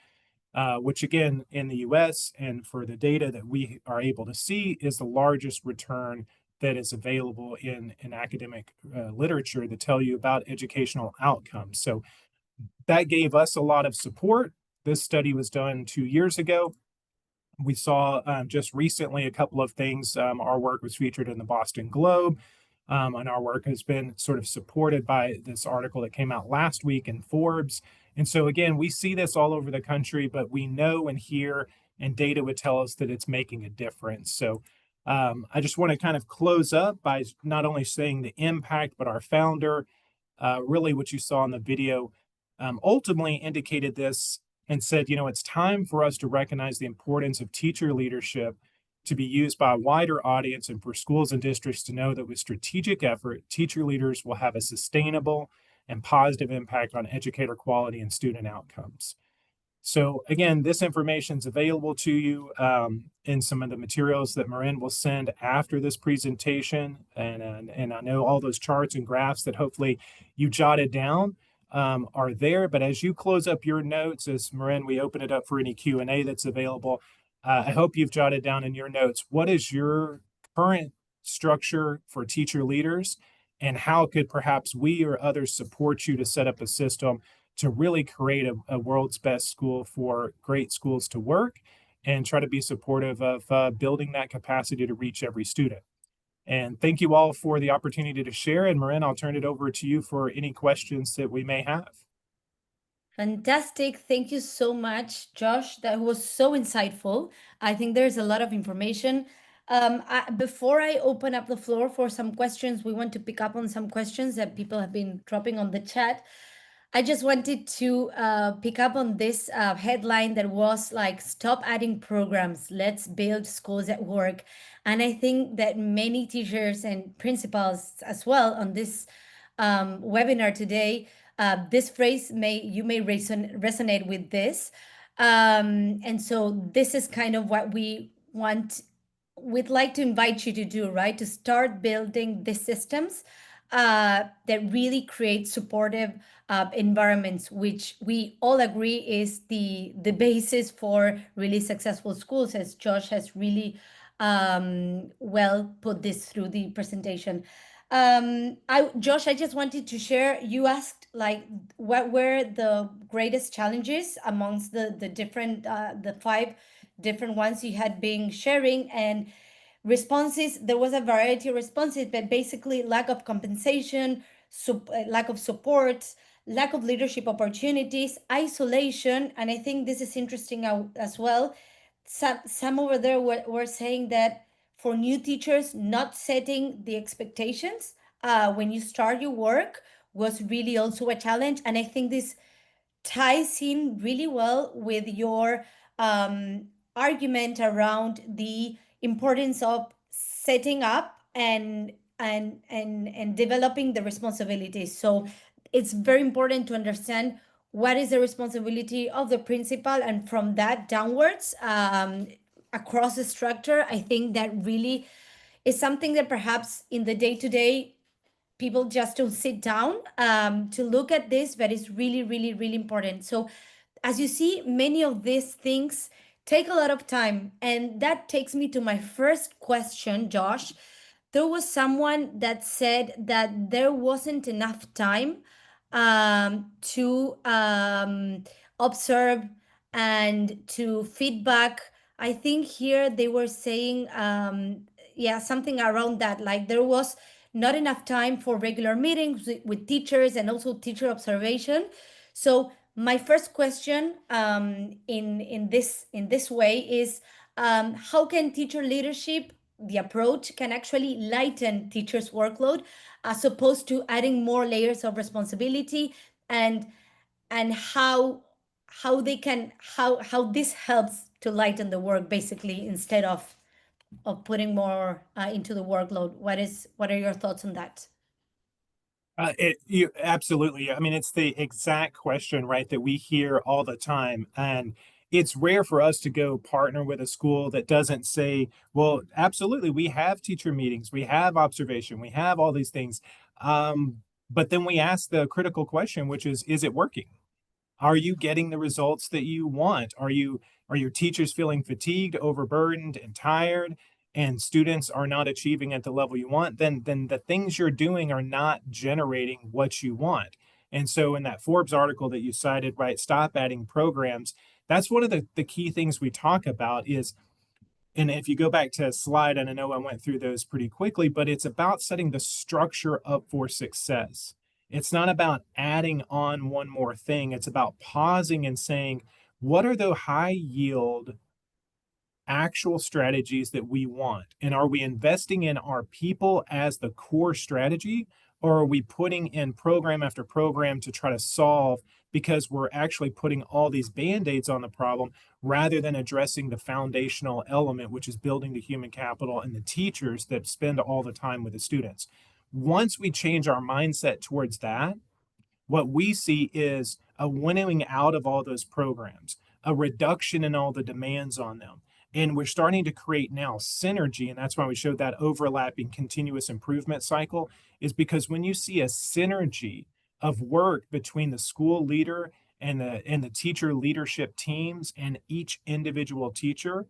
[SPEAKER 3] which again, in the US and for the data that we are able to see is the largest return that is available in academic literature to tell you about educational outcomes. So that gave us a lot of support. This study was done 2 years ago. We saw just recently a couple of things. Our work was featured in the Boston Globe. And our work has been sort of supported by this article that came out last week in Forbes. And so, again, we see this all over the country, but we know and hear, and data would tell us that it's making a difference. So, I just want to kind of close up by not only saying the impact, but our founder, really what you saw in the video, ultimately indicated this and said, it's time for us to recognize the importance of teacher leadership to be used by a wider audience and for schools and districts to know that with strategic effort, teacher leaders will have a sustainable and positive impact on educator quality and student outcomes. So again, this information is available to you in some of the materials that Marin will send after this presentation. And I know all those charts and graphs that hopefully you jotted down are there. But as you close up your notes, as Marin, we open it up for any Q&A that's available. I hope you've jotted down in your notes, what is your current structure for teacher leaders, and how could perhaps we or others support you to set up a system to really create a world's best school for great schools to work, and try to be supportive of building that capacity to reach every student. And thank you all for the opportunity to share. And Marin, I'll turn it over to you for any questions that we may have.
[SPEAKER 2] Fantastic. Thank you so much, Josh. That was so insightful. I think there's a lot of information. Before I open up the floor for some questions, we want to pick up on some questions that people have been dropping on the chat. I just wanted to pick up on this headline that was like, stop adding programs, let's build schools at work. And I think that many teachers and principals as well on this webinar today, this phrase may resonate with this. And so this is kind of what we'd like to invite you to do, right? To start building the systems that really create supportive environments, which we all agree is the basis for really successful schools, as Josh has really well put this through the presentation. Josh, I just wanted to share, you asked like what were the greatest challenges amongst the different, the 5 different ones you had been sharing, and responses, there was a variety of responses, but basically lack of compensation, lack of support, lack of leadership opportunities, isolation, and I think this is interesting as well. Some over there were saying that for new teachers, not setting the expectations when you start your work was really also a challenge. And I think this ties in really well with your argument around the importance of setting up and developing the responsibilities. So it's very important to understand what is the responsibility of the principal, and from that downwards across the structure. I think that really is something that perhaps in the day-to-day people just don't sit down to look at this, but it's really, really, really important. So as you see, many of these things take a lot of time. And that takes me to my first question, Josh. There was someone that said that there wasn't enough time to observe and to feedback. I think here they were saying, yeah, something around that, like there was not enough time for regular meetings with teachers and also teacher observation. So my first question in this way is, how can teacher leadership, the approach, can actually lighten teachers' workload as opposed to adding more layers of responsibility, and how this helps to lighten the work, basically, instead of putting more into the workload. What are your thoughts on that?
[SPEAKER 3] You absolutely. I mean, it's the exact question, right, that we hear all the time. And it's rare for us to go partner with a school that doesn't say, well, absolutely, we have teacher meetings, we have observation, we have all these things. But then we ask the critical question, which is it working? Are you getting the results that you want? Are your teachers feeling fatigued, overburdened, and tired, and students are not achieving at the level you want? Then the things you're doing are not generating what you want. And so in that Forbes article that you cited, right, stop adding programs, that's one of the key things we talk about is And if you go back to a slide, and I know I went through those pretty quickly, but it's about setting the structure up for success. It's not about adding on one more thing. It's about pausing and saying, what are the high yield actual strategies that we want? And are we investing in our people as the core strategy? Or are we putting in program after program to try to solve because we're actually putting all these band-aids on the problem rather than addressing the foundational element, which is building the human capital and the teachers that spend all the time with the students? Once we change our mindset towards that, what we see is a winnowing out of all those programs, a reduction in all the demands on them. And we're starting to create now synergy. And that's why we showed that overlapping continuous improvement cycle, is because when you see a synergy of work between the school leader and the teacher leadership teams and each individual teacher,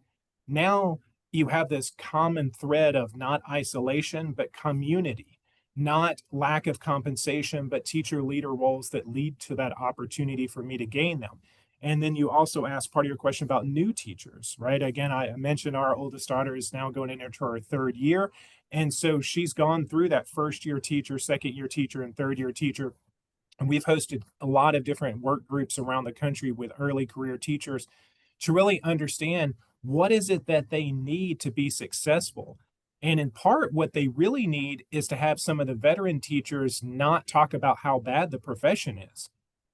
[SPEAKER 3] now you have this common thread of not isolation, but community, not lack of compensation, but teacher leader roles that lead to that opportunity for me to gain them. And then you also asked part of your question about new teachers, right? Again, I mentioned our oldest daughter is now going into her third year. And so she's gone through that first year teacher, second year teacher, and third year teacher. And we've hosted a lot of different work groups around the country with early career teachers to really understand what is it that they need to be successful. And in part, what they really need is to have some of the veteran teachers not talk about how bad the profession is.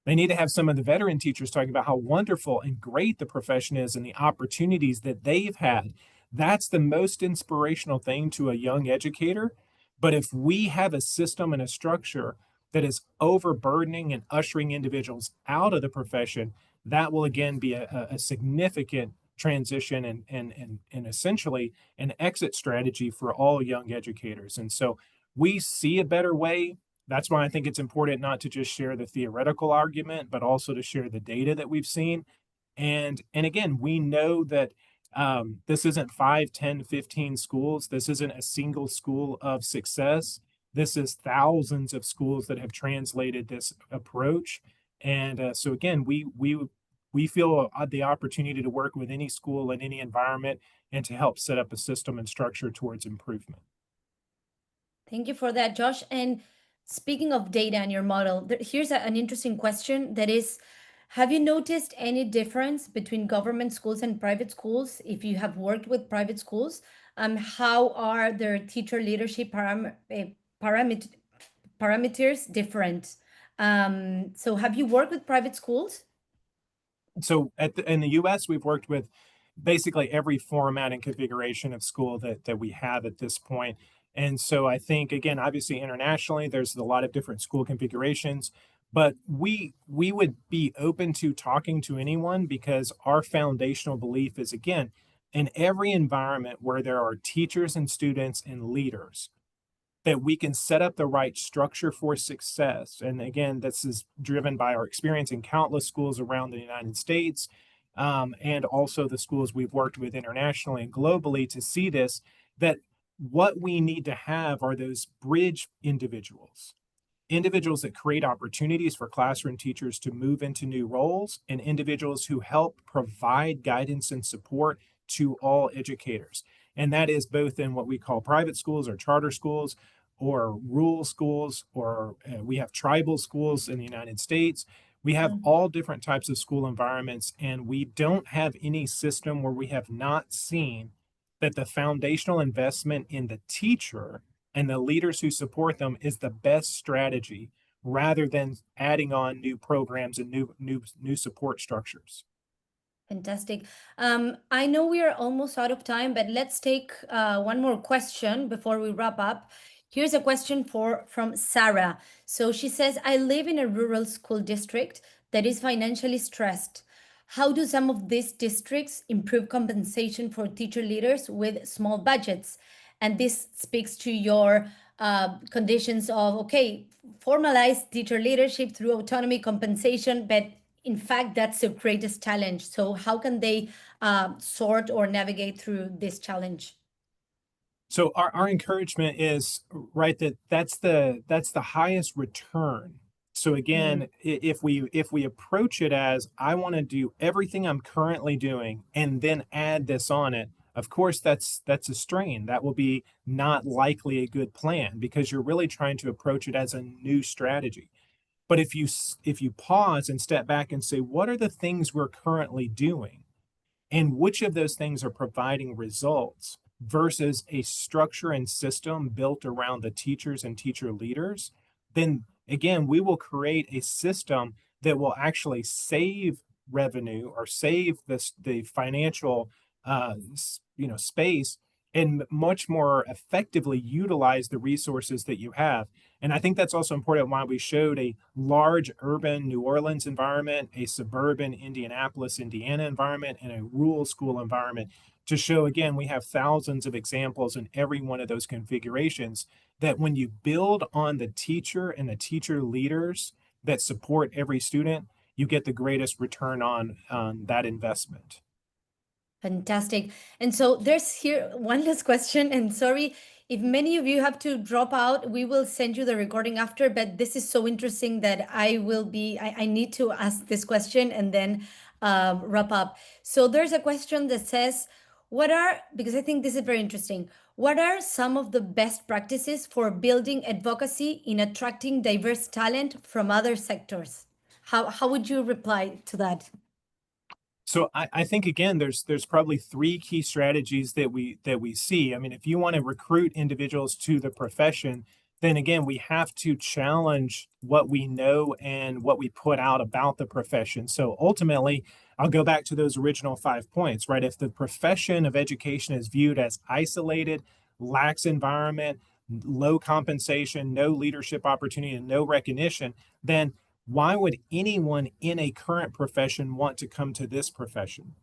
[SPEAKER 3] They need to have some of the veteran teachers talking about how wonderful and great the profession is and the opportunities that they've had. That's the most inspirational thing to a young educator. But if we have a system and a structure that is overburdening and ushering individuals out of the profession, that will again be a significant transition and essentially an exit strategy for all young educators. And so we see a better way. That's why I think it's important not to just share the theoretical argument, but also to share the data that we've seen. And again, we know that this isn't 5, 10, 15 schools. This isn't a single school of success. This is thousands of schools that have translated this approach. And so again, we feel the opportunity to work with any school in any environment and to help set up a system and structure towards improvement.
[SPEAKER 2] Thank you for that, Josh. And speaking of data and your model, here's an interesting question that is, have you noticed any difference between government schools and private schools? If you have worked with private schools, how are their teacher leadership parameters different? So have you worked with private schools?
[SPEAKER 3] So in the US, we've worked with basically every format and configuration of school that we have at this point. And so I think, again, obviously internationally, there's a lot of different school configurations, but we would be open to talking to anyone because our foundational belief is, again, in every environment where there are teachers and students and leaders, that we can set up the right structure for success. And again, this is driven by our experience in countless schools around the United States, and also the schools we've worked with internationally and globally to see this, that what we need to have are those bridge individuals that create opportunities for classroom teachers to move into new roles, and individuals who help provide guidance and support to all educators. And that is both in what we call private schools or charter schools or rural schools, or we have tribal schools in the United States. We have all different types of school environments, and we don't have any system where we have not seen that the foundational investment in the teacher and the leaders who support them is the best strategy, rather than adding on new programs and new support structures.
[SPEAKER 2] Fantastic. I know we are almost out of time, but let's take one more question before we wrap up. Here's a question from Sarah. So she says, I live in a rural school district that is financially stressed. How do some of these districts improve compensation for teacher leaders with small budgets? And this speaks to your conditions of, okay, formalize teacher leadership through autonomy compensation, but in fact, that's the greatest challenge. So how can they sort or navigate through this challenge?
[SPEAKER 3] So our encouragement is, right, that's the highest return. So again, if we approach it as, I want to do everything I'm currently doing and then add this on it, of course that's a strain. That will be not likely a good plan because you're really trying to approach it as a new strategy. But if you pause and step back and say, what are the things we're currently doing and which of those things are providing results versus a structure and system built around the teachers and teacher leaders, then again, we will create a system that will actually save revenue or save the financial space and much more effectively utilize the resources that you have. And I think that's also important why we showed a large urban New Orleans environment, a suburban Indianapolis, Indiana environment, and a rural school environment to show, again, we have thousands of examples in every one of those configurations that when you build on the teacher and the teacher leaders that support every student, you get the greatest return on that investment.
[SPEAKER 2] Fantastic. And so there's here one last question, and sorry if many of you have to drop out, we will send you the recording after, but this is so interesting that I need to ask this question and then wrap up. So there's a question that says, because I think this is very interesting, what are some of the best practices for building advocacy in attracting diverse talent from other sectors? How would you reply to that?
[SPEAKER 3] So I think again, there's probably three key strategies that we see. I mean, if you want to recruit individuals to the profession, then again, we have to challenge what we know and what we put out about the profession. So ultimately, I'll go back to those original 5 points, right? If the profession of education is viewed as isolated, lacks environment, low compensation, no leadership opportunity, and no recognition, then why would anyone in a current profession want to come to this profession?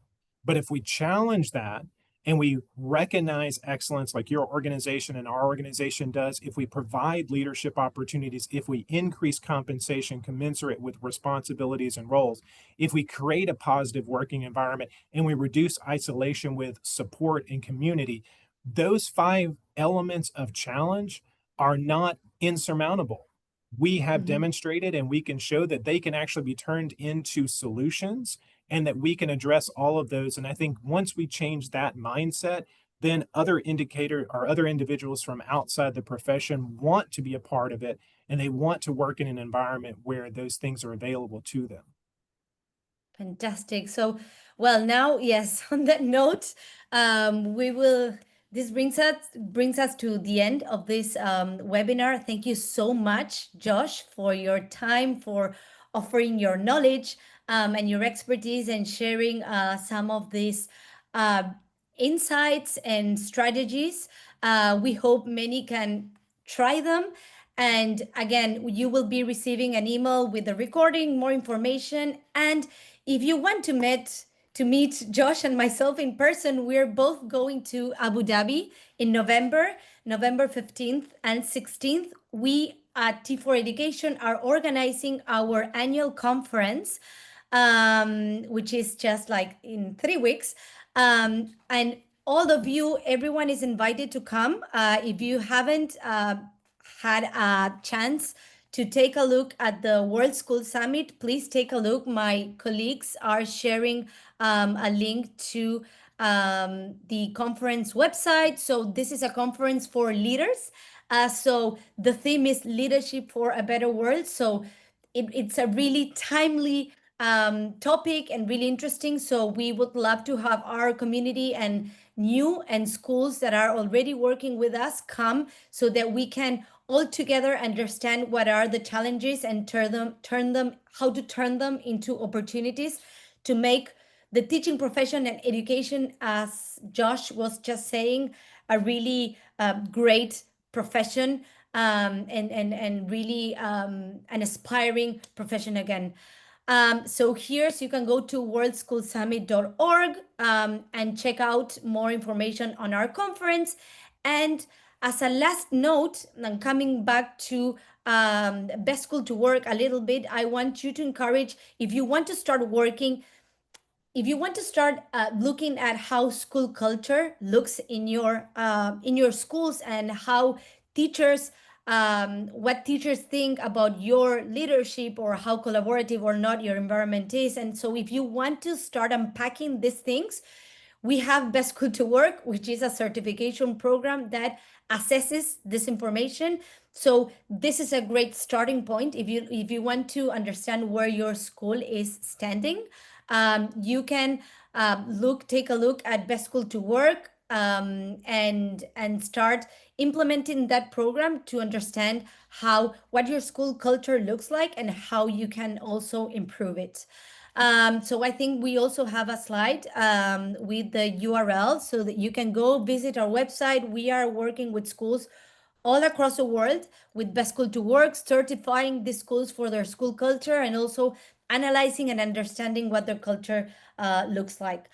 [SPEAKER 3] But if we challenge that and we recognize excellence like your organization and our organization does, if we provide leadership opportunities, if we increase compensation commensurate with responsibilities and roles, if we create a positive working environment and we reduce isolation with support and community, those 5 elements of challenge are not insurmountable. We have demonstrated and we can show that they can actually be turned into solutions and that we can address all of those. And I think once we change that mindset, then other individuals from outside the profession want to be a part of it and they want to work in an environment where those things are available to them.
[SPEAKER 2] Fantastic. So, well, now, yes, on that note, this brings us to the end of this webinar. Thank you so much, Josh, for your time, for offering your knowledge and your expertise and sharing some of these insights and strategies. We hope many can try them. And again, you will be receiving an email with the recording, more information. And if you want to meet Josh and myself in person, we're both going to Abu Dhabi in November 15th and 16th. We at T4 Education are organizing our annual conference, which is just like in 3 weeks. And all of you, everyone is invited to come. If you haven't had a chance to take a look at the World School Summit, please take a look. My colleagues are sharing a link to the conference website. So this is a conference for leaders. So the theme is Leadership for a Better World. So it's a really timely topic and really interesting. So we would love to have our community and schools that are already working with us come so that we can all together understand what are the challenges and how to turn them into opportunities to make the teaching profession and education, as Josh was just saying, a really great profession and really an aspiring profession again. So you can go to worldschoolsummit.org and check out more information on our conference. And as a last note, and coming back to Best School to Work a little bit, I want you to encourage, if you want to start looking at how school culture looks in your schools and how teachers, what teachers think about your leadership or how collaborative or not your environment is. And so if you want to start unpacking these things, We have Best School to Work, which is a certification program that assesses this information. So this is a great starting point if you want to understand where your school is standing. You can take a look at Best School to Work, and start implementing that program to understand what your school culture looks like and how you can also improve it. So I think we also have a slide with the URL so that you can go visit our website. We are working with schools all across the world with Best School to Work, certifying these schools for their school culture and also analyzing and understanding what their culture looks like.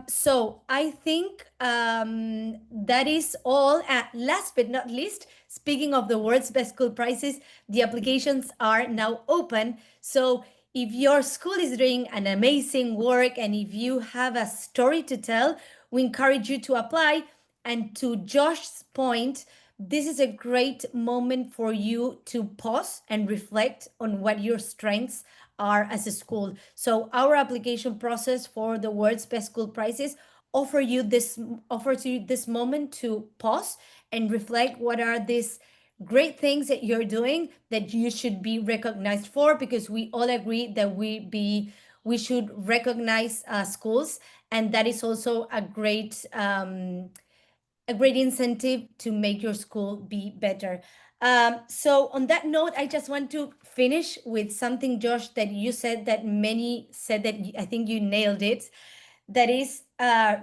[SPEAKER 2] So I think that is all. Last but not least, speaking of the world's best school prizes, the applications are now open. So if your school is doing an amazing work and if you have a story to tell, we encourage you to apply. And to Josh's point, this is a great moment for you to pause and reflect on what your strengths are as a school. So our application process for the world's best school prizes offers you this moment to pause and reflect what are these great things that you're doing that you should be recognized for, because we all agree that we should recognize schools, and that is also a great incentive to make your school be better. So on that note, I just want to finish with something, Josh, that you said that many said that I think you nailed it. That is,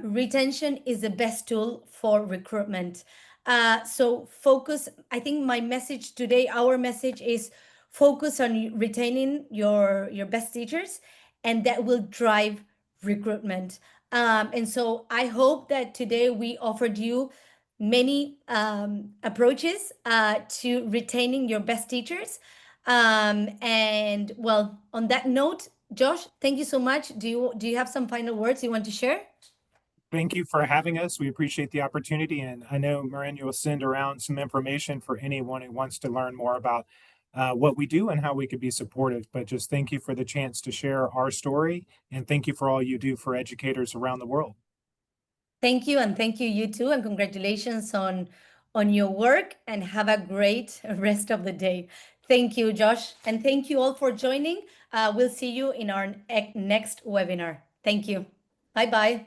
[SPEAKER 2] retention is the best tool for recruitment. So focus, I think my message today, our message is focus on retaining your best teachers, and that will drive recruitment. And so I hope that today we offered you many approaches to retaining your best teachers. And well, on that note, Josh, thank you so much. Do you have some final words you want to share?
[SPEAKER 3] Thank you for having us. We appreciate the opportunity. And I know Miranda will send around some information for anyone who wants to learn more about what we do and how we could be supportive. But just thank you for the chance to share our story. And thank you for all you do for educators around the world.
[SPEAKER 2] Thank you. And thank you, you too. And congratulations on your work, and have a great rest of the day. Thank you, Josh. And thank you all for joining. We'll see you in our next webinar. Thank you. Bye-bye.